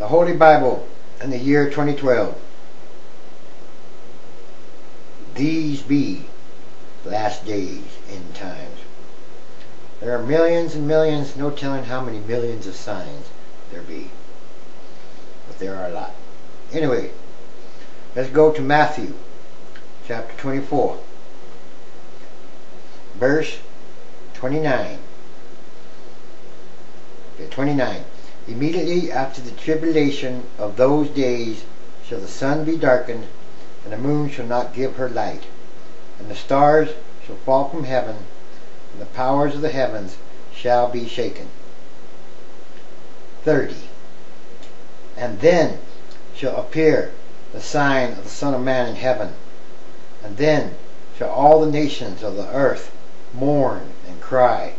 The Holy Bible in the year 2012. These be last days, end times. There are millions and millions, no telling how many millions of signs there be. But there are a lot. Anyway, let's go to Matthew chapter 24, verse 29. 29. Immediately after the tribulation of those days shall the sun be darkened, and the moon shall not give her light, and the stars shall fall from heaven, and the powers of the heavens shall be shaken. 30. And then shall appear the sign of the Son of Man in heaven, and then shall all the nations of the earth mourn and cry,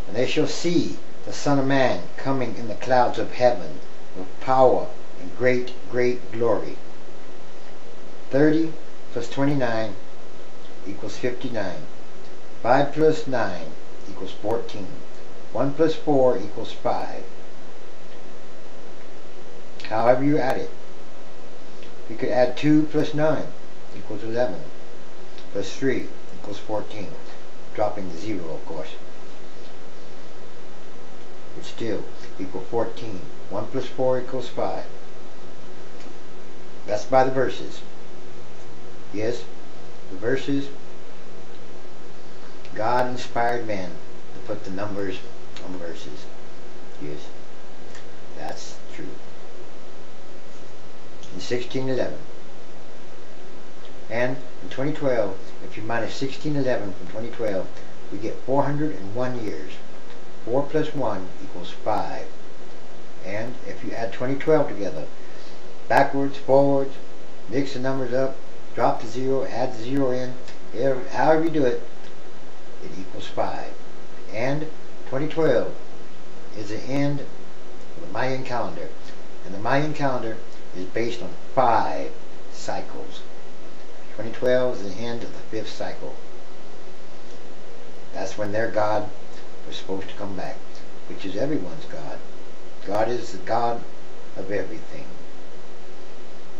and they shall see the Son of Man coming in the clouds of heaven with power and great, great glory. 30 plus 29 equals 59. 5 plus 9 equals 14. 1 plus 4 equals 5. However you add it. You could add 2 plus 9 equals 11. Plus 3 equals 14. Dropping the 0, of course. Would still equal 14. 1 plus 4 equals 5. That's by the verses. Yes, the verses. God inspired men to put the numbers on the verses. Yes, that's true. In 1611. And in 2012, if you minus 1611 from 2012, we get 401 years. 4 plus 1 equals 5. And if you add 2012 together, backwards, forwards, mix the numbers up, drop the 0, add the 0 in, however you do it, it equals 5. And 2012 is the end of the Mayan calendar. And the Mayan calendar is based on 5 cycles. 2012 is the end of the 5th cycle. That's when their God was supposed to come back, which is everyone's God. God is the God of everything.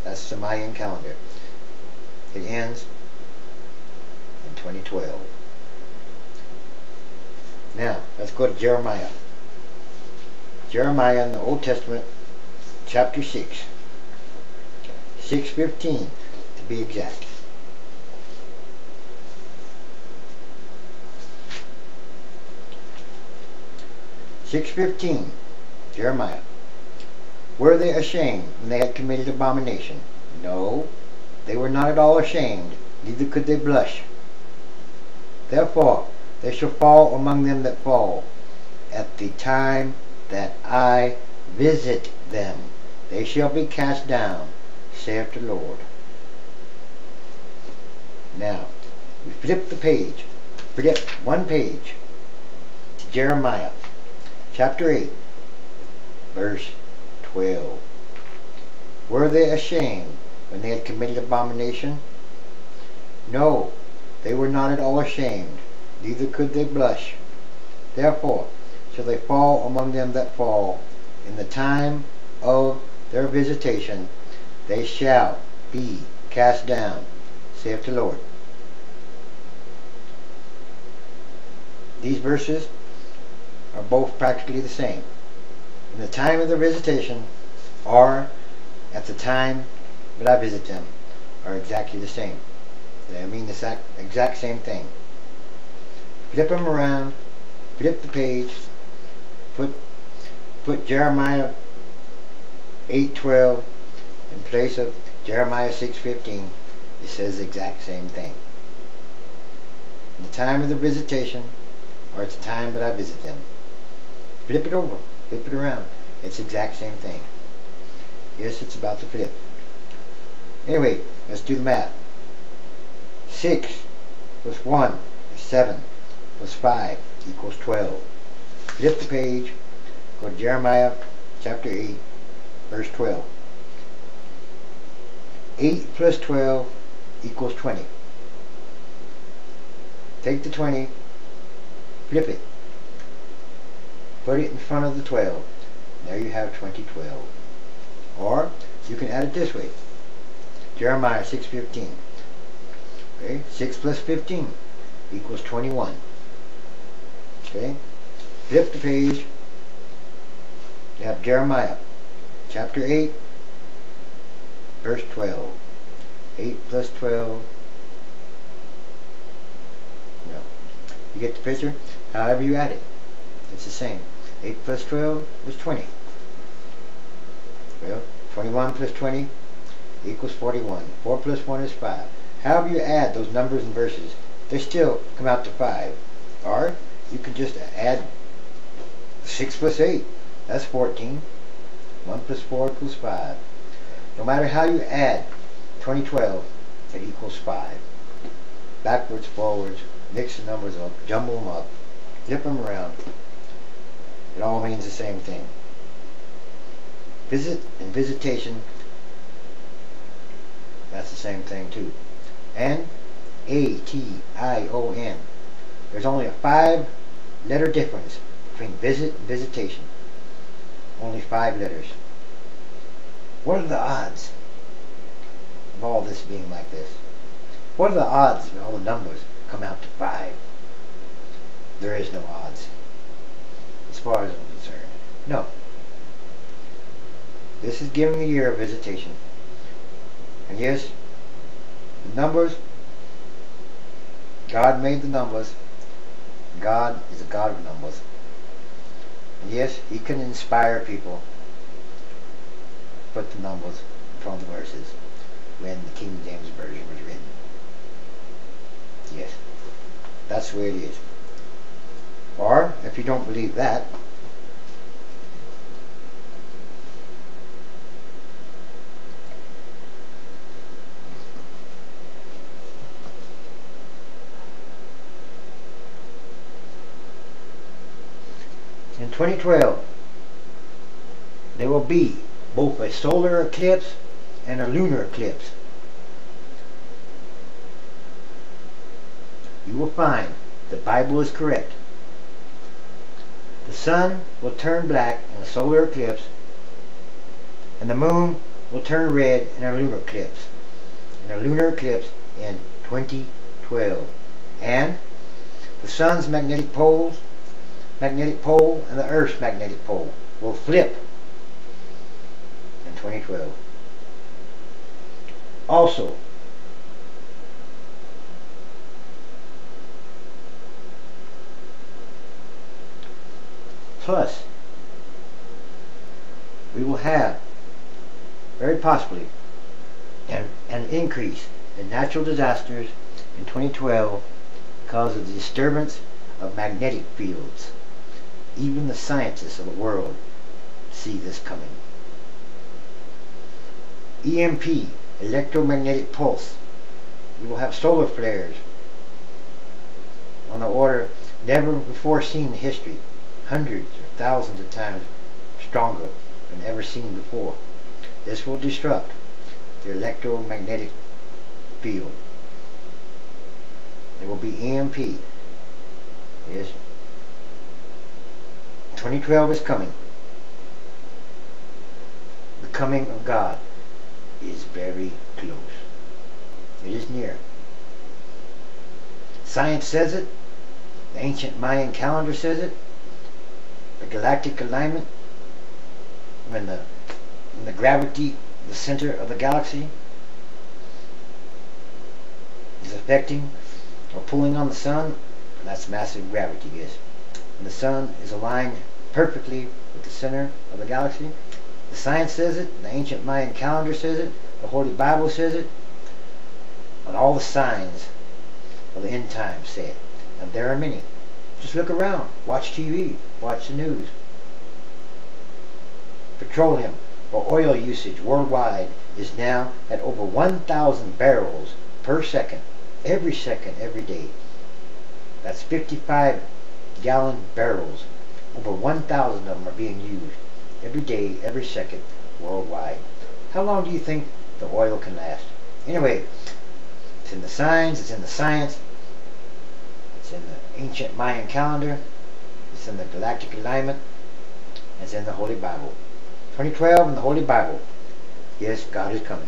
That's the Mayan calendar. It ends in 2012. Now, let's go to Jeremiah. Jeremiah in the Old Testament, chapter 6. 6:15 to be exact. Jeremiah. Were they ashamed when they had committed abomination? No, they were not at all ashamed, neither could they blush. Therefore they shall fall among them that fall. At the time that I visit them, they shall be cast down, saith the Lord. Now, we flip the page. Flip one page to Jeremiah. Chapter 8, verse 12. Were they ashamed when they had committed abomination? No, they were not at all ashamed, neither could they blush. Therefore shall they fall among them that fall. In the time of their visitation they shall be cast down, saith the Lord. These verses are both practically the same. In the time of their visitation, or at the time that I visit them, are exactly the same. They mean the exact same thing. Flip them around, flip the page, put Jeremiah 8:12 in place of Jeremiah 6:15. It says the exact same thing. In the time of the visitation, or at the time that I visit them. Flip it over, flip it around. It's the exact same thing. Yes, it's about to flip. Anyway, let's do the math. 6 plus 1 is 7, plus 5 equals 12. Flip the page, go to Jeremiah chapter 8, verse 12. 8 plus 12 equals 20. Take the 20, flip it. Put it in front of the 12. There you have 2012. Or you can add it this way. Jeremiah 6:15. Okay, 6 plus 15 equals 21. Okay, flip the page. You have Jeremiah chapter 8, verse 12. 8 plus 12. No. You get the picture? However you add it, it's the same. 8 plus 12 is 20. Well, 21 plus 20 equals 41. 4 plus 1 is 5. However you add those numbers and verses, they still come out to 5. Or you can just add 6 plus 8. That's 14. 1 plus 4 equals 5. No matter how you add 2012, it equals 5. Backwards, forwards, mix the numbers up, jumble them up, flip them around. It all means the same thing. Visit and visitation, that's the same thing too. And A-T-I-O-N. There's only a 5-letter difference between visit and visitation. Only 5 letters. What are the odds of all this being like this? What are the odds of all the numbers come out to 5? There is no odds, as far as I'm concerned. No. This is giving the year of visitation. And yes, the numbers, God made the numbers. God is a God of numbers. And yes, He can inspire people to put the numbers in front of the verses when the King James Version was written. Yes, that's the way it is. Or, if you don't believe that, in 2012, there will be both a solar eclipse and a lunar eclipse. You will find the Bible is correct. The sun will turn black in a solar eclipse, and the moon will turn red in a lunar eclipse. In a lunar eclipse in 2012. And the sun's magnetic pole and the Earth's magnetic pole will flip in 2012. Also, plus, we will have, very possibly, an increase in natural disasters in 2012 because of the disturbance of magnetic fields. Even the scientists of the world see this coming. EMP, electromagnetic pulse. We will have solar flares on the order never before seen in history. Hundreds or thousands of times stronger than ever seen before. This will disrupt the electromagnetic field. There will be EMP. Yes. 2012 is coming. The coming of God is very close. It is near. Science says it. The ancient Mayan calendar says it. The galactic alignment, when the gravity, the center of the galaxy, is affecting or pulling on the sun, that's massive gravity, yes. When the sun is aligned perfectly with the center of the galaxy, the science says it, the ancient Mayan calendar says it, the Holy Bible says it, and all the signs of the end times say it. And there are many. Just look around, watch TV, watch the news. Petroleum or oil usage worldwide is now at over 1,000 barrels per second, every day. That's 55 gallon barrels. Over 1,000 of them are being used every day, every second, worldwide. How long do you think the oil can last? Anyway, it's in the signs, it's in the science, it's in the ancient Mayan calendar, it's in the galactic alignment, it's in the Holy Bible. 2012 in the Holy Bible. Yes, God is coming.